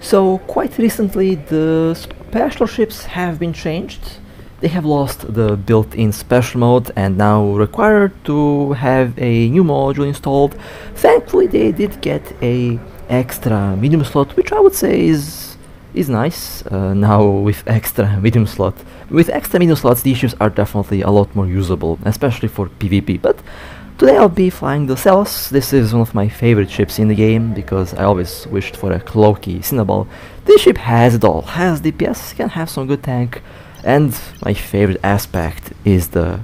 So quite recently the special ships have been changed. They have lost the built-in special mode and now require to have a new module installed. Thankfully they did get a extra medium slot, which I would say is nice now with extra medium slot. With extra medium slots these ships are definitely a lot more usable, especially for PvP, but today I'll be flying the Saleos. This is one of my favorite ships in the game because I always wished for a cloaky Cinnaball. This ship has it all, has DPS, can have some good tank, and my favorite aspect is the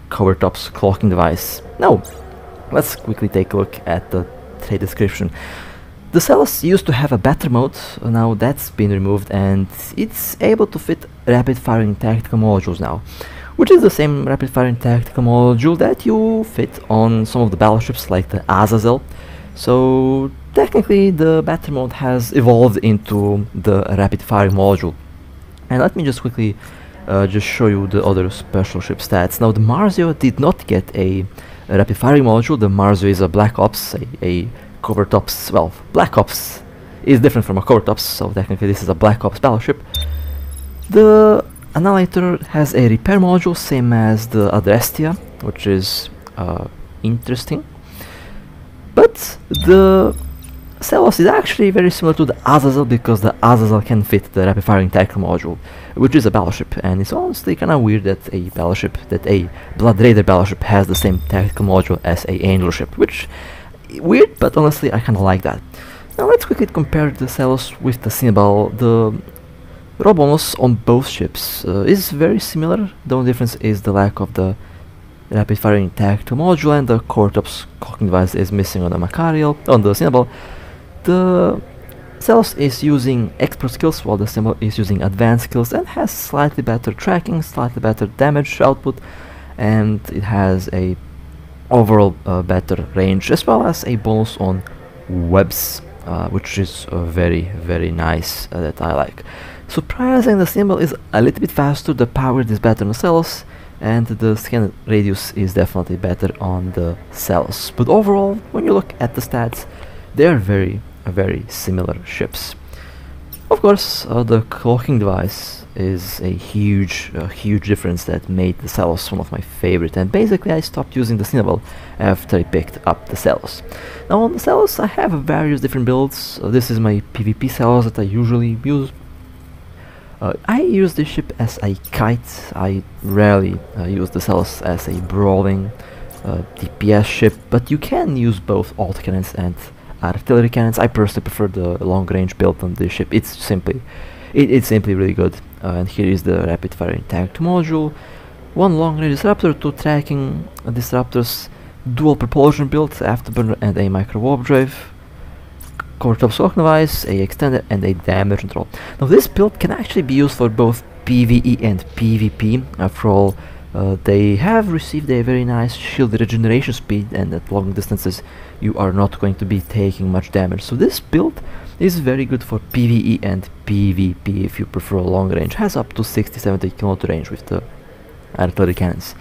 covertops cloaking device. Now, let's quickly take a look at the trade description. The Saleos used to have a battle mode, now that's been removed and it's able to fit rapid firing tactical modules now, which is the same rapid firing tactical module that you fit on some of the battleships like the Azazel. So technically the battle mode has evolved into the rapid firing module. And let me just quickly just show you the other special ship stats. Now the Marzio did not get a rapid firing module. The Marzio is a Black Ops, a covert ops. Well, Black Ops is different from a covert ops, so technically this is a Black Ops battleship. The Annihilator has a repair module, same as the Adrestia, which is interesting. But the Saleos is actually very similar to the Azazel because the Azazel can fit the rapid firing tactical module, which is a battleship, and it's honestly kinda weird that a Blood Raider battleship has the same tactical module as a Angel ship, which weird, but honestly I kinda like that. Now let's quickly compare the Saleos with the Cinnaball. The raw bonus on both ships is very similar. The only difference is the lack of the rapid firing tactical module, and the covertops clocking device is missing on the Macarial. On the Cinnaball, the Saleos is using expert skills while the Cinnaball is using advanced skills and has slightly better tracking, slightly better damage output, and it has a overall better range as well as a bonus on webs, which is very nice, that I like. Surprising, the Cinnaball is a little bit faster, the power is better on the Saleos, and the scan radius is definitely better on the Saleos. But overall, when you look at the stats, they are very similar ships. Of course, the cloaking device is a huge difference that made the Saleos one of my favorite, and basically I stopped using the Cinnaball after I picked up the Saleos. Now on the Saleos I have various different builds. This is my PvP Saleos that I usually use. I use this ship as a kite. I rarely use the Saleos as a brawling DPS ship, but you can use both autocannons and artillery cannons. I personally prefer the long range build on this ship. It's simply really good. And here is the rapid firing tactical module, one long range disruptor, two tracking disruptors, dual propulsion build, afterburner and a micro warp drive, covertop sock device, a extended and a damage control. Now this build can actually be used for both PvE and PvP. After all, they have received a very nice shield regeneration speed, and at long distances you are not going to be taking much damage. So this build is very good for PvE and PvP if you prefer a long range. Has up to 60-70 km range with the artillery cannons.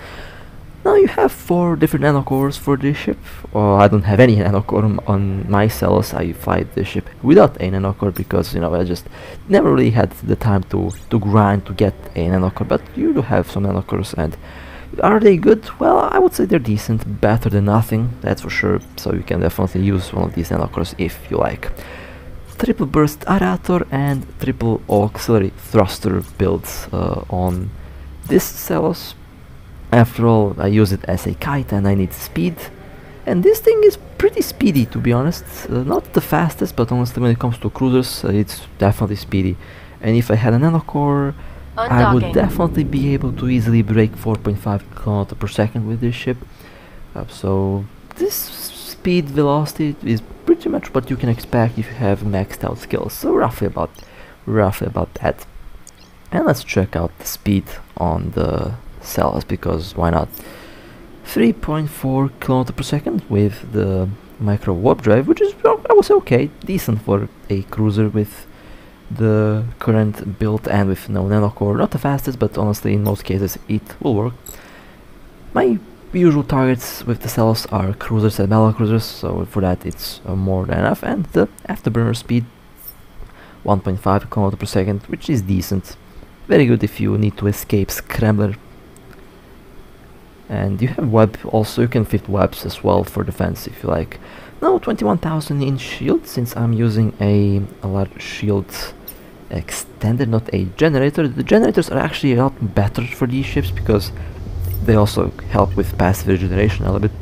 Now you have 4 different nanocores for this ship. I don't have any nanocore on my Saleos. I fly this ship without a nanocore because, you know, I just never really had the time to grind to get a nanocore, but you do have some nanocores. And are they good? Well, I would say they're decent, better than nothing, that's for sure, so you can definitely use one of these nanocores if you like. Triple burst aerator and triple auxiliary thruster builds on this Saleos. After all, I use it as a kite and I need speed, and this thing is pretty speedy, to be honest. Not the fastest, but honestly when it comes to cruisers it's definitely speedy. And if I had a nanocore, I would definitely be able to easily break 4.5 km per second with this ship. So this speed velocity is pretty much what you can expect if you have maxed out skills, so roughly about that. And let's check out the speed on the Saleos, because why not? 3.4 km per second with the micro warp drive, which is, I would say, okay, decent for a cruiser with the current build and with no nanocore. Not the fastest, but honestly in most cases it will work. My usual targets with the Saleos are cruisers and battle cruisers, so for that it's more than enough. And the afterburner speed 1.5 kilometers per second, which is decent. Very good if you need to escape Scrambler. And you have web also, you can fit webs as well for defense if you like. Now 21,000 in shield, since I'm using a large shield extender, not a generator. The generators are actually a lot better for these ships because they also help with passive regeneration a little bit.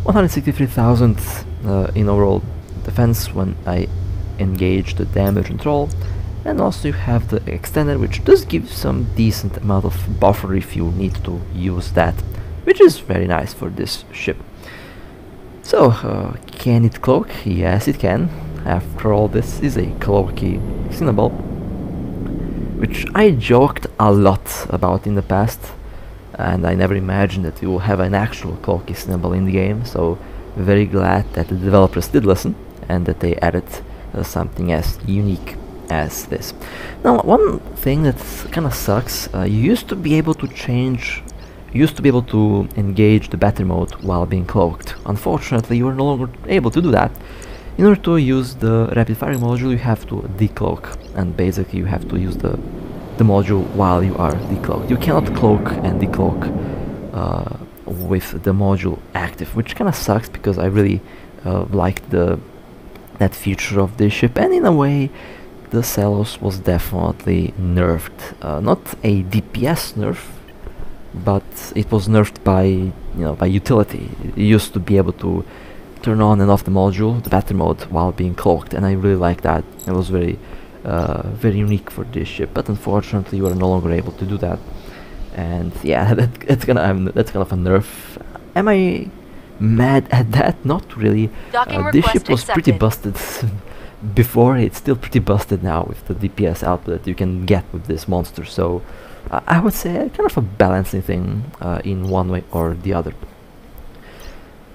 163,000 in overall defense when I engage the damage control. And also you have the extender, which does give some decent amount of buffer if you need to use that, which is very nice for this ship. So, can it cloak? Yes, it can. After all, this is a cloaky Cinnaball, which I joked a lot about in the past, and I never imagined that we will have an actual cloaky Cinnaball in the game, so very glad that the developers did listen and that they added something as unique as this. Now, one thing that kind of sucks, you used to be able to engage the battery mode while being cloaked. Unfortunately, you are no longer able to do that. In order to use the rapid firing module, you have to decloak, and basically you have to use the module while you are decloaked. You cannot cloak and decloak with the module active, which kind of sucks because I really liked that feature of this ship, and in a way the Saleos was definitely nerfed. Not a DPS nerf, but it was nerfed by by utility. You used to be able to turn on and off the module, the battle mode, while being cloaked, and I really like that. It was very unique for this ship. But unfortunately, you are no longer able to do that. And yeah, that's kind of a nerf. Am I mad at that? Not really. This ship was pretty busted before. It's still pretty busted now with the DPS output that you can get with this monster. So I would say kind of a balancing thing in one way or the other.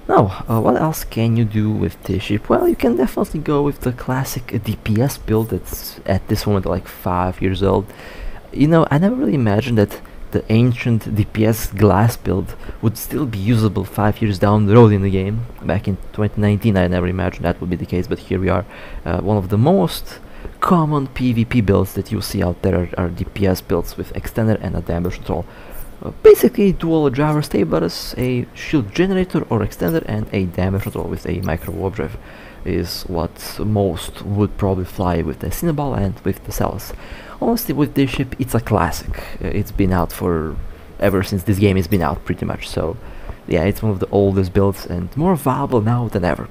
Now, what else can you do with this ship? Well, you can definitely go with the classic DPS build that's at this moment like 5 years old. I never really imagined that the ancient DPS glass build would still be usable 5 years down the road in the game. Back in 2019 I never imagined that would be the case, but here we are. One of the most common PvP builds that you see out there are DPS builds with extender and a damage control. Basically dual gyro stabilizers, a shield generator or extender, and a damage control with a micro warp drive is what most would probably fly with the Cinnaball and with the Saleos. Honestly, with this ship, it's a classic. It's been out for ever since this game has been out, pretty much. So, yeah, it's one of the oldest builds and more valuable now than ever.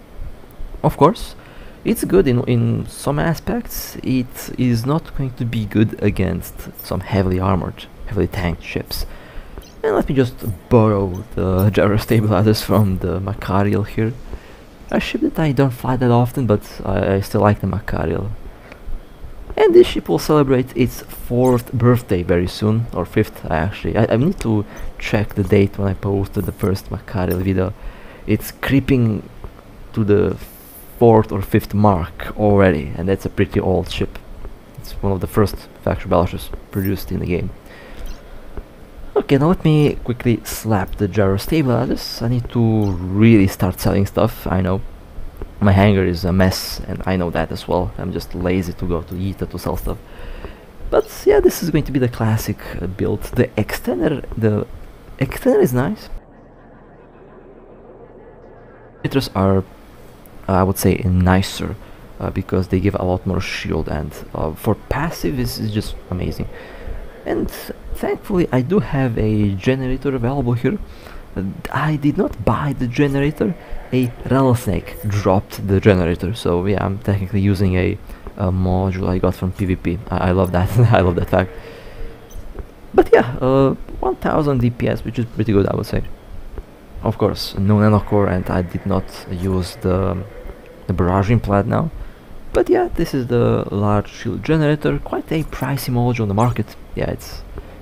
Of course, it's good in some aspects. It is not going to be good against some heavily armored, heavily tanked ships. And let me just borrow the gyro stabilizers from the Macariel here. A ship that I don't fly that often, but I still like the Macariel. And this ship will celebrate its 4th birthday very soon, or 5th actually. I need to check the date when I posted the first Macariel video. It's creeping to the 4th or 5th mark already, and that's a pretty old ship. It's one of the first factory battleships produced in the game. Okay, now let me quickly slap the gyro stabilizers. I need to really start selling stuff, I know. My hangar is a mess, and I know that as well. I'm just lazy to go to Yita to sell stuff. But yeah, this is going to be the classic build. The extender is nice. Generators are, I would say, nicer because they give a lot more shield, and for passive this is just amazing. And thankfully I do have a generator available here. I did not buy the generator, a rattlesnake dropped the generator, so yeah, I'm technically using a module I got from PvP. I love that. I love that fact. But yeah, 1000 DPS, which is pretty good, I would say. Of course, no nanocore, and I did not use the barrage implant now. But yeah, this is the large shield generator, quite a pricey module on the market. Yeah,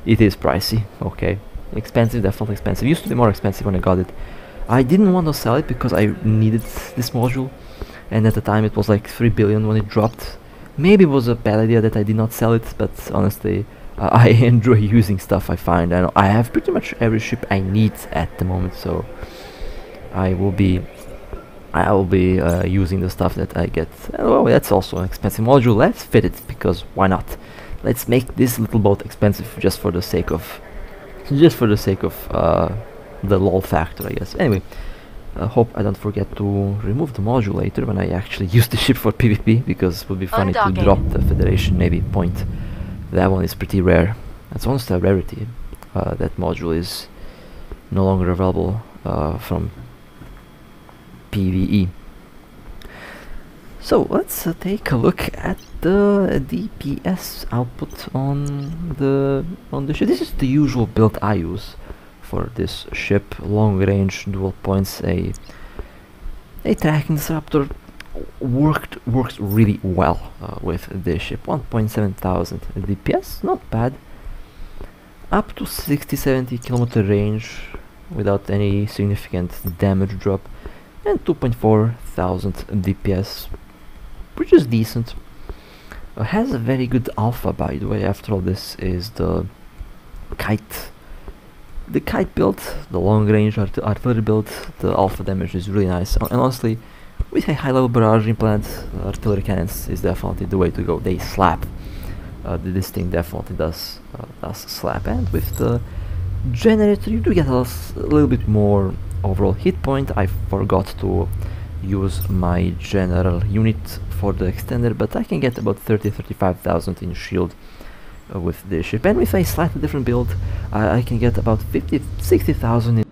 it is pricey, okay. Expensive, definitely expensive. Used to be more expensive when I got it. I didn't want to sell it because I needed this module, and at the time it was like 3 billion when it dropped. Maybe it was a bad idea that I did not sell it, but honestly, I enjoy using stuff I find. I have pretty much every ship I need at the moment, so I will be I will be using the stuff that I get. Oh, that's also an expensive module. Let's fit it, because why not? Let's make this little boat expensive just for the sake of the lol factor, I guess. Anyway, I hope I don't forget to remove the module later when I actually use the ship for PvP, because it would be funny to drop the Federation Navy point. That one is pretty rare. That's almost a rarity. That module is no longer available from PvE. So let's take a look at the DPS output on the ship. This is the usual build I use for this ship. Long range, dual points, a tracking disruptor works really well with this ship. 1,700 DPS, not bad. Up to 60-70 kilometer range without any significant damage drop, and 2,400 DPS, which is decent. Has a very good alpha, by the way. After all, this is the kite build, the long range artillery build. The alpha damage is really nice, and honestly, with a high level barrage implant, artillery cannons is definitely the way to go. They slap. This thing definitely does slap, and with the generator you do get a little bit more overall hit point. I forgot to use my general unit for the extender, but I can get about 35,000 in shield with this ship, and with a slightly different build I can get about 60,000 in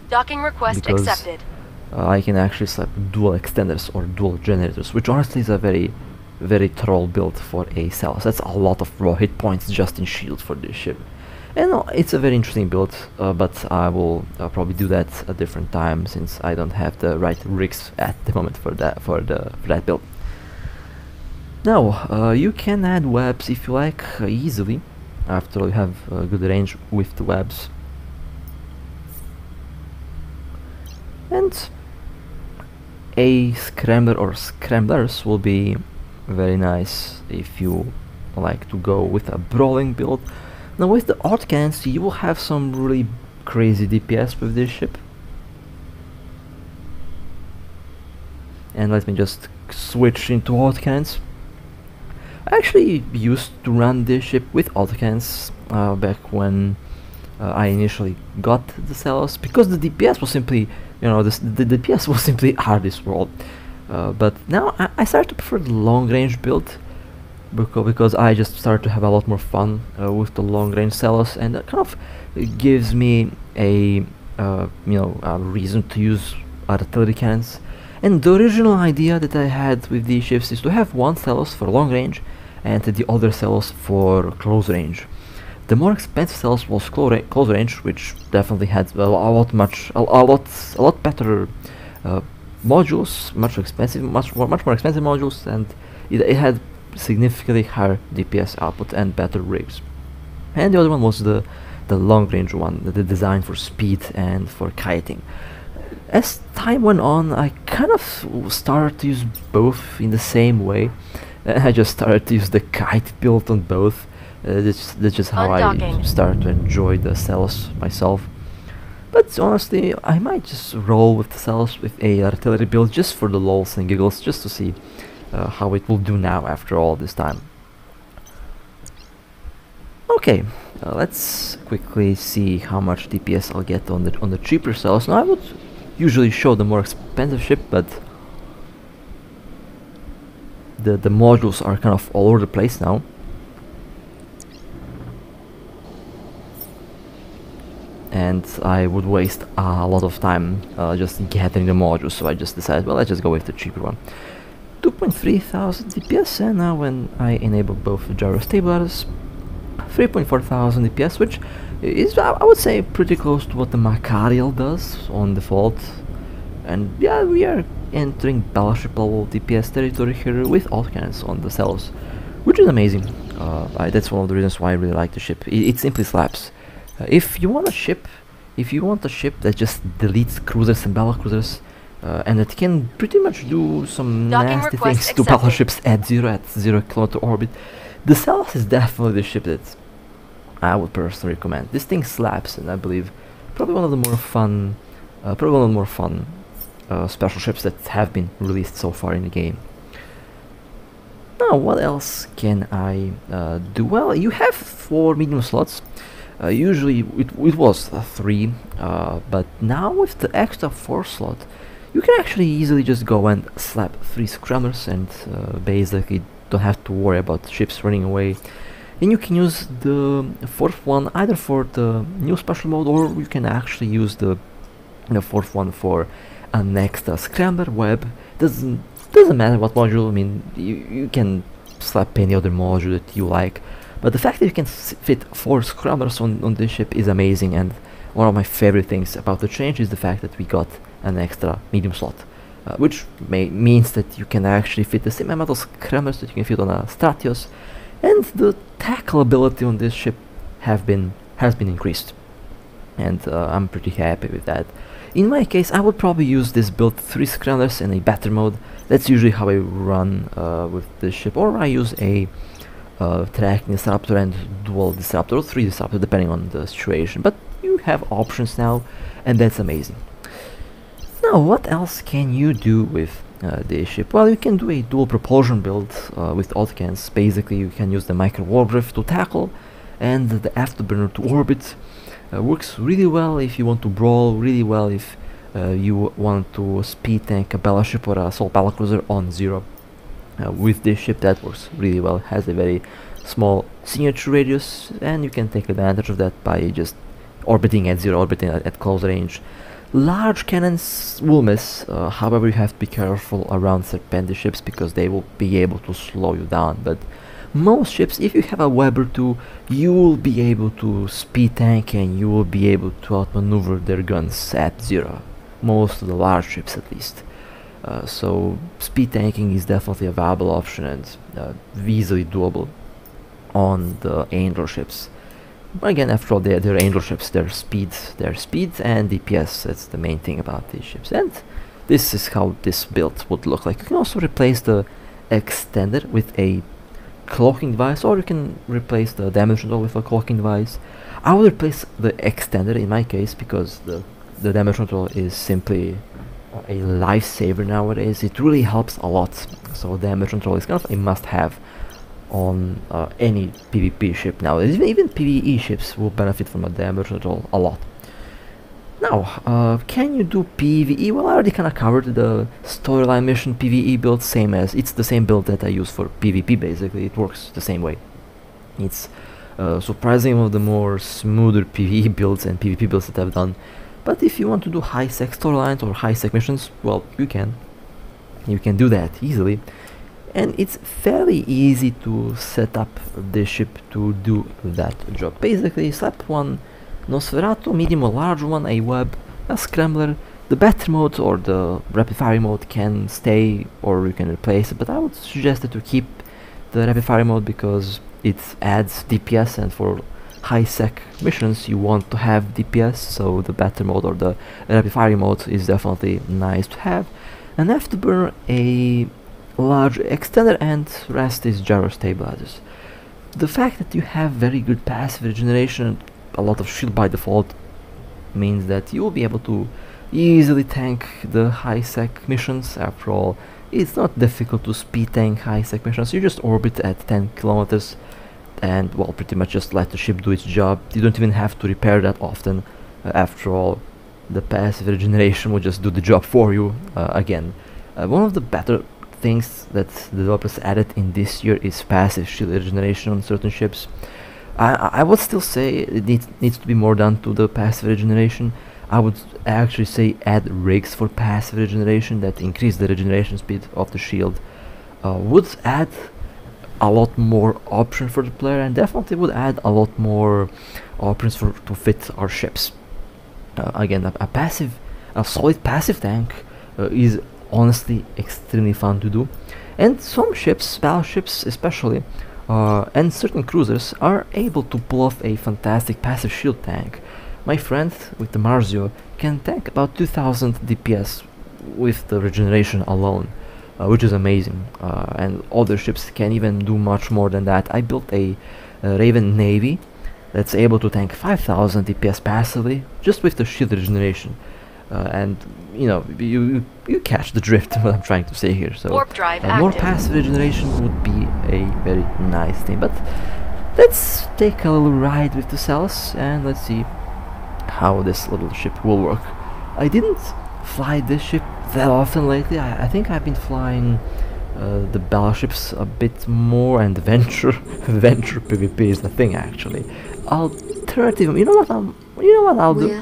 docking request accepted. I can actually slap dual extenders or dual generators, which honestly is a very troll build for a Saleos. That's a lot of raw hit points just in shield for this ship. And it's a very interesting build, but I will probably do that a different time, since I don't have the right rigs at the moment for that build. Now, you can add webs if you like, easily. After all, you have good range with the webs. And a scrambler or scramblers will be very nice if you like to go with a brawling build. Now with the autocannons you will have some really crazy DPS with this ship. And let me just switch into autocannons. I actually used to run this ship with autocannons back when I initially got the Saleos, because the DPS was simply, the DPS was simply out of this world. But now I started to prefer the long range build, because I just started to have a lot more fun with the long range Saleos, and it kind of gives me a reason to use artillery cannons. And the original idea that I had with these ships is to have one Saleos for long range and the other Saleos for close range. The more expensive Saleos was close range, which definitely had a lot better modules, much more expensive modules, and it had significantly higher DPS output and better rigs. And the other one was the long range one, the design for speed and for kiting. As time went on, I kind of started to use both in the same way. I just started to use the kite build on both. That's just how I started to enjoy the Saleos myself. But honestly, I might just roll with the Saleos with a artillery build just for the lols and giggles, just to see how it will do now after all this time. Okay, let's quickly see how much DPS I'll get on the cheaper Saleos. Now I would usually show the more expensive ship, but the modules are kind of all over the place now. And I would waste a lot of time just gathering the modules, so I just decided, well, let's just go with the cheaper one. 2,300 DPS, and now when I enable both gyro stabilizers, 3,400 DPS, which is, I would say, pretty close to what the Macariel does on default. And yeah, we are entering battleship level DPS territory here with autocannons on the Saleos, which is amazing. That's one of the reasons why I really like the ship. It simply slaps. If you want a ship that just deletes cruisers and battle cruisers, and it can pretty much do some nasty things to battleships at 0 kilometer orbit, the Saleos is definitely the ship that I would personally recommend. This thing slaps, and I believe probably one of the more fun Probably one of the more fun special ships that have been released so far in the game. Now, what else can I do? Well, you have 4 medium slots. Usually it was 3, but now with the extra 4 slot, you can actually easily just go and slap 3 scrummers and basically don't have to worry about ships running away. And you can use the 4th one either for the new special mode, or you can actually use the 4th one for an extra scrambler web. Doesn't matter what module. I mean, you can slap any other module that you like, but the fact that you can fit 4 scrummers on this ship is amazing. And one of my favorite things about the change is the fact that we got an extra medium slot, which means that you can actually fit the same amount of scrummers that you can fit on a Saleos, and the tackle ability on this ship has been increased, and I'm pretty happy with that. In my case, I would probably use this build 3 scrummers in a battle mode. That's usually how I run with this ship, or I use a tracking disruptor and dual disruptor, or 3 disruptor depending on the situation. But you have options now, and that's amazing. Now, what else can you do with this ship? Well, you can do a dual propulsion build with autocans. Basically, you can use the micro wargriff to tackle and the afterburner to orbit. Works really well if you want to brawl, really well if you want to speed tank a battleship or a assault battlecruiser on 0. With this ship, that works really well. It has a very small signature radius, and you can take advantage of that by just orbiting at 0, orbiting at close range. Large cannons will miss, however you have to be careful around Serpentis ships because they will be able to slow you down, but most ships, if you have a web or 2, you will be able to speed tank and you will be able to outmaneuver their guns at 0. Most of the large ships at least. So speed tanking is definitely a viable option and easily doable on the angel ships. Again, after all, they're angel ships, their speed and DPS, that's the main thing about these ships. And this is how this build would look like. You can also replace the extender with a cloaking device, or you can replace the damage control with a cloaking device. I would replace the extender in my case because the damage control is simply a lifesaver nowadays. It really helps a lot, so damage control is kind of a must-have on any PvP ship nowadays. Even PvE ships will benefit from a damage control a lot. Now, can you do PvE? Well, I already kind of covered the storyline mission PvE build, it's the same build that I use for PvP basically. It works the same way. It's surprisingly one of the more smoother PvE builds and PvP builds that I've done. But if you want to do high-sec storylines or high-sec missions, well, you can do that easily. And it's fairly easy to set up the ship to do that job. Basically, slap one Nosferatu, medium or large one, a web, a scrambler. The battle mode or the rapid fire mode can stay, or you can replace it, but I would suggest that you keep the rapid fire mode because it adds DPS, and for high-sec missions you want to have DPS, so the battle mode or the rapid fire mode is definitely nice to have. And afterburner, a large extender, and rest is gyro stabilizers. The fact that you have very good passive regeneration, a lot of shield by default, means that you will be able to easily tank the high-sec missions. After all, it's not difficult to speed tank high-sec missions. You just orbit at 10 kilometers and, well, pretty much just let the ship do its job. You don't even have to repair that often. After all, the passive regeneration will just do the job for you. Again, one of the better things that the developers added in this year is passive shield regeneration on certain ships. I would still say it needs to be more done to the passive regeneration. I would actually say add rigs for passive regeneration that increase the regeneration speed of the shield. Would add a lot more option for the player, and definitely would add a lot more options to fit our ships. Again, a solid passive tank is honestly extremely fun to do, and some ships, battleships especially, and certain cruisers are able to pull off a fantastic passive shield tank. My friend with the Marzio can tank about 2000 DPS with the regeneration alone, which is amazing, and other ships can even do much more than that. I built a Raven Navy that's able to tank 5000 DPS passively just with the shield regeneration. and you know, you catch the drift what I'm trying to say here. So Warp drive more active. passive regeneration would be a very nice thing. But let's take a little ride with the Saleos and let's see how this little ship will work. I didn't fly this ship that often lately. I think I've been flying the battleships a bit more, and Venture PvP is the thing actually. Alternative, you know what I'll do?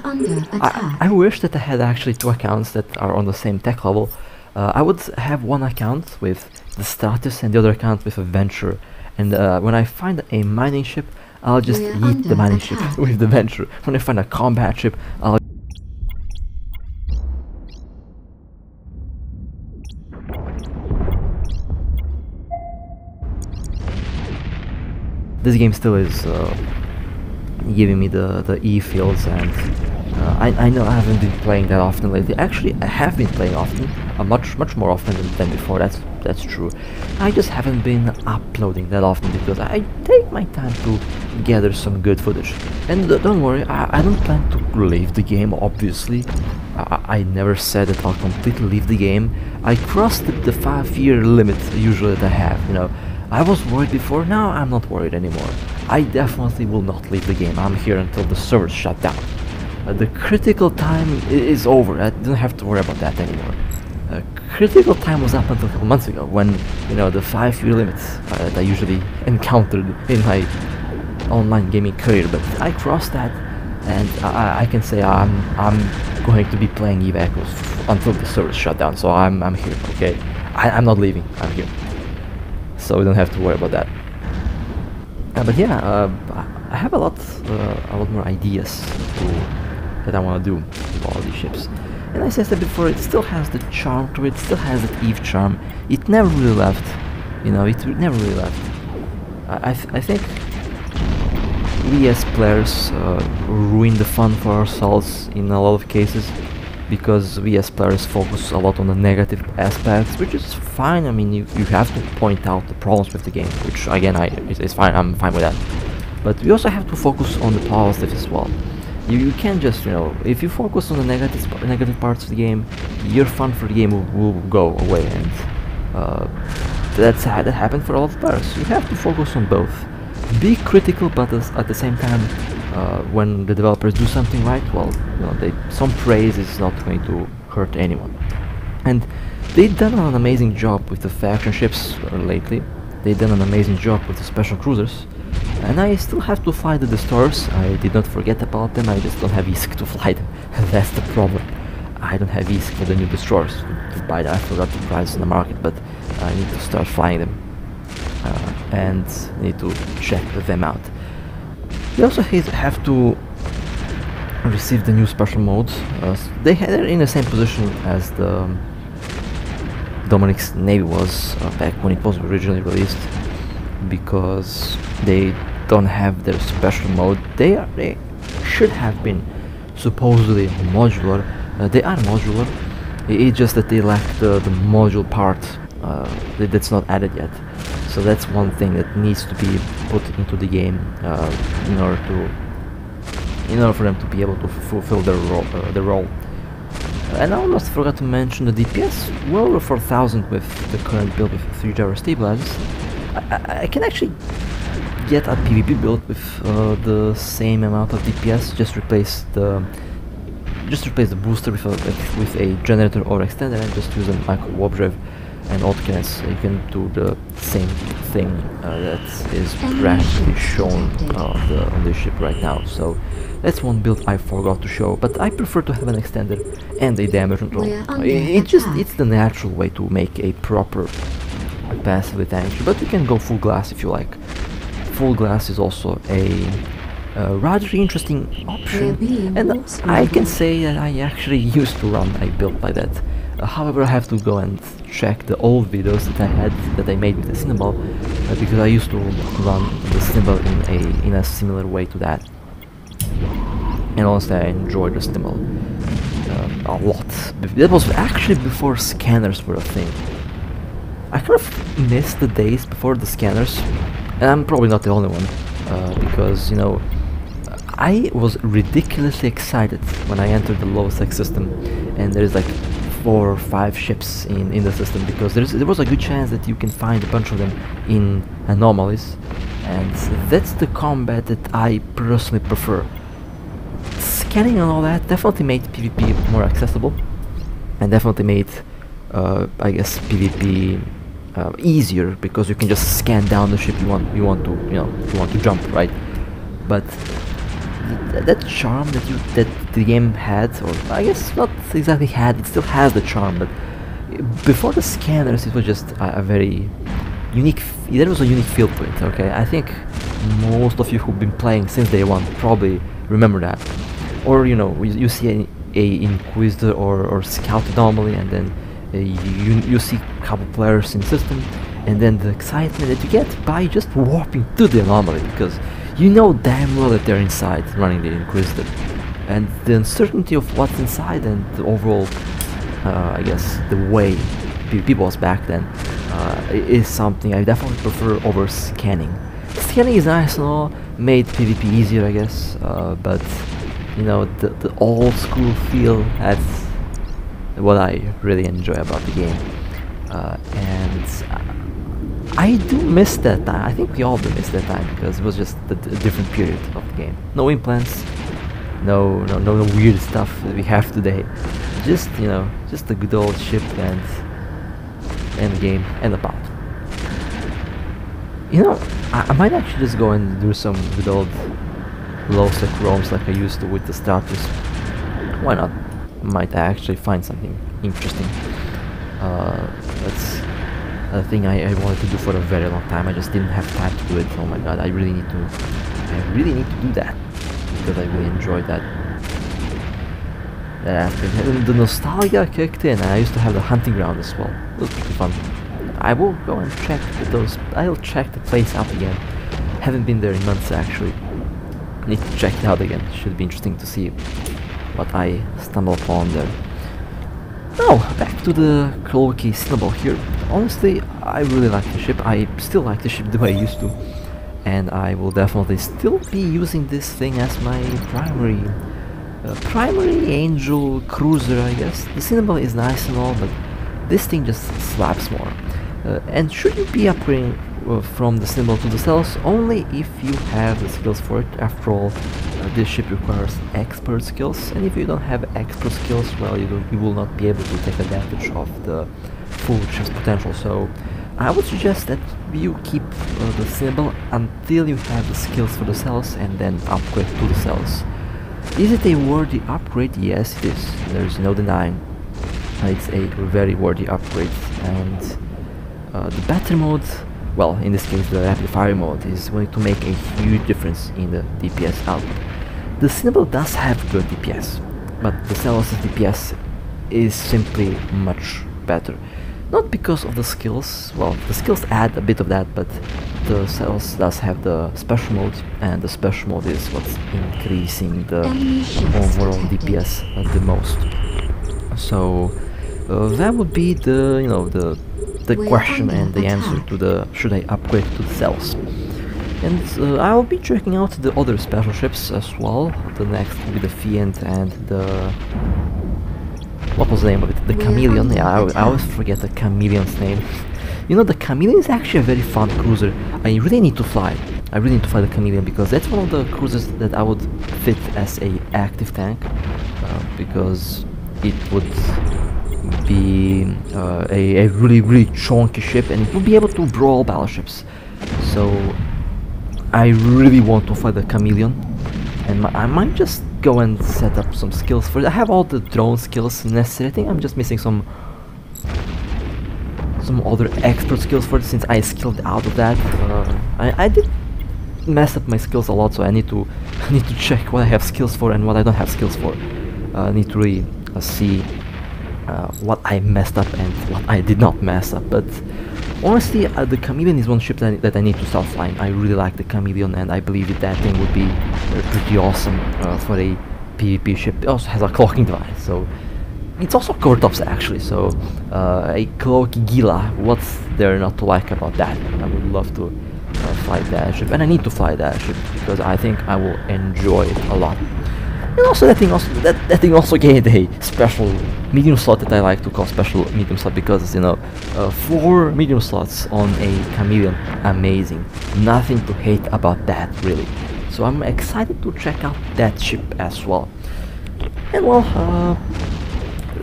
I wish that I had actually two accounts that are on the same tech level. I would have one account with the status and the other account with a Venture, and when I find a mining ship, I'll just eat the mining ship with the Venture. When I find a combat ship, I'll this game still is giving me the E fields, and I know I haven't been playing that often lately. Actually, I have been playing often, much more often than before. That's true. I just haven't been uploading that often because I take my time to gather some good footage. And don't worry, I don't plan to leave the game. Obviously, I never said that I'll completely leave the game. I crossed the 5-year limit usually that I have. You know, I was worried before. Now I'm not worried anymore. I definitely will not leave the game. I'm here until the servers shut down. The critical time is over. I don't have to worry about that anymore. Critical time was up until a couple months ago, when, you know, the 5-year limits that I usually encountered in my online gaming career. But I crossed that, and I can say I'm going to be playing Eve Echoes until the servers shut down. So I'm here. Okay, I'm not leaving. I'm here. So we don't have to worry about that. But yeah, I have a lot more ideas that I want to do with all these ships. And as I said before, it still has the charm to it, still has that Eve charm. It never really left, you know, it never really left. I think we as players ruin the fun for ourselves in a lot of cases, because we as players focus a lot on the negative aspects, which is fine. I mean, you have to point out the problems with the game, which again, it's fine, I'm fine with that. But we also have to focus on the positives as well. You can't just, you know, if you focus on the negative parts of the game, your fun for the game will go away, and that happened for a lot of players. You have to focus on both. Be critical, but at the same time, when the developers do something right, well, you know, some praise is not going to hurt anyone. And they've done an amazing job with the faction ships lately. They've done an amazing job with the special cruisers. And I still have to fly the destroyers. I did not forget about them, I just don't have ISK to fly them. That's the problem. I don't have ISK for the new destroyers to buy them. I forgot the price in the market, but I need to start flying them. And need to check them out. They also have to receive the new special modes. They're in the same position as the Dominic's Navy was back when it was originally released, because they don't have their special mode. They should have been supposedly modular. They are modular. It's just that they lack the module part that's not added yet. So that's one thing that needs to be put into the game in order for them to be able to fulfill their role. And I almost forgot to mention the DPS. Well over 4000 with the current build with 3 tower stabilizers. I can actually get a PvP build with the same amount of DPS. Just replace the booster with a generator or extender, and just use a micro warp drive and autocannons. You can do the same thing that is practically shown on this ship right now. So that's one build I forgot to show, but I prefer to have an extender and a damage control. It's the natural way to make a proper passively tank, but you can go full glass if you like. Full glass is also a rather interesting option, and I can say that I actually used to run a build like that. However, I have to go and check the old videos that I made with the Cinnamon, because I used to run the Cinnamon in a similar way to that. And honestly, I enjoyed the Cinnamon a lot. That was actually before scanners were a thing. I kind of missed the days before the scanners, and I'm probably not the only one, because, you know, I was ridiculously excited when I entered the low sec system, and there's like 4 or 5 ships in the system, because there was a good chance that you can find a bunch of them in anomalies, and that's the combat that I personally prefer. Scanning and all that definitely made PvP more accessible, and definitely made I guess PvP easier, because you can just scan down the ship you want to jump, right? But that charm that the game had, or I guess not exactly had, it still has the charm, but before the scanners it was just a very unique, there was a unique feel to it, okay? I think most of you who've been playing since day one probably remember that. Or you see a Inquisitor or Scout anomaly, and then you see a couple players in system, and then the excitement that you get by just warping to the anomaly, because you know damn well that they're inside running the Inquisitor, and the uncertainty of what's inside, and the overall I guess the way PvP was back then is something I definitely prefer over scanning. Scanning is nice and all, made PvP easier, I guess, but the old school feel, that's what I really enjoy about the game, and I do miss that time. I think we all do miss that time, because it was just a different period of the game. No implants, no weird stuff that we have today. Just just a good old ship and the game and about. I might actually just go and do some good old low sec roams like I used to with the starters. Why not? Might I actually find something interesting. That's a thing I wanted to do for a very long time. I just didn't have time to do it. Oh my god, I really need to do that, because I really enjoyed that aspect. And the nostalgia kicked in. I used to have the hunting ground as well. It was pretty fun. I will go and check I'll check the place out again. Haven't been there in months actually. Need to check it out again. Should be interesting to see what I stumble upon there. Now, back to the Cloaky Snowball here. Honestly, I really like the ship. I still like the ship the way I used to. And I will definitely still be using this thing as my primary angel cruiser, I guess. The Snowball is nice and all, but this thing just slaps more. And should you be upgrading from the Snowball to the Saleos? Only if you have the skills for it. After all, this ship requires expert skills, and if you don't have expert skills, well, you will not be able to take advantage of the full ship's potential. So I would suggest that you keep the Snowball until you have the skills for the Saleos, and then upgrade to the Saleos. Is it a worthy upgrade? Yes, it is. There is no denying. It's a very worthy upgrade, and the battery mode, well, in this case the rapid fire mode, is going to make a huge difference in the DPS output. The Snowball does have good DPS, but the Saleos' DPS is simply much better. Not because of the skills, well, the skills add a bit of that, but the Saleos does have the special mode, and the special mode is what's increasing the overall DPS the most. So that would be the question and the answer to the should I upgrade to the Saleos. And I'll be checking out the other special ships as well. The next will be the Fiend and the... what was the name of it? The Chameleon. Yeah, I always forget the Chameleon's name. The Chameleon is actually a very fun cruiser. I really need to fly. I really need to fly the Chameleon, because that's one of the cruisers that I would fit as a active tank, because it would be a really chunky ship, and it will be able to brawl battleships. So I really want to fight the Chameleon, and I might just go and set up some skills for it. I have all the drone skills necessary. I think I'm just missing some other expert skills for it, since I skilled out of that. I did mess up my skills a lot, so I need to check what I have skills for and what I don't have skills for. I need to really see what I messed up and what I did not mess up. But honestly, the Chameleon is one ship that I need to start flying. I really like the Chameleon, and I believe that thing would be pretty awesome for a PvP ship. It also has a clocking device, so it's also core tops actually. So a Cloaky Gila, what's there not to like about that? I would love to fly that ship, and I need to fly that ship because I think I will enjoy it a lot. And also that thing also gained a special medium slot that I like to call special medium slot because, you know, 4 medium slots on a chameleon, amazing. Nothing to hate about that, really. So I'm excited to check out that ship as well. And well,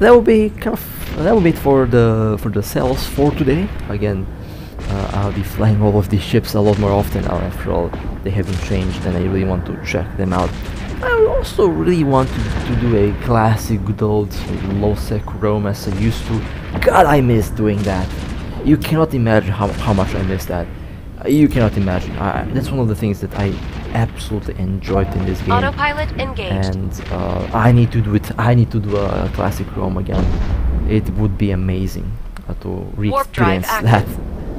that will be it for the Saleos for today. Again, I'll be flying all of these ships a lot more often now. After all, they have been changed, and I really want to check them out. I also really want to do a classic good old low-sec roam as I used to. God, I miss doing that. You cannot imagine how much I miss that. You cannot imagine. That's one of the things that I absolutely enjoyed in this game. Autopilot engaged. And I need to do it. I need to do a classic roam again. It would be amazing to re-experience that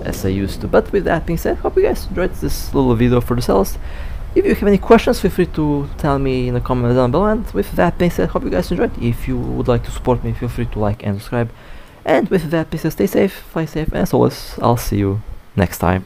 as I used to. But with that being said, hope you guys enjoyed this little video for the Saleos. If you have any questions, feel free to tell me in the comments down below. And with that being said, hope you guys enjoyed. If you would like to support me, feel free to like and subscribe. And with that being said, stay safe, fly safe, and as always, I'll see you next time.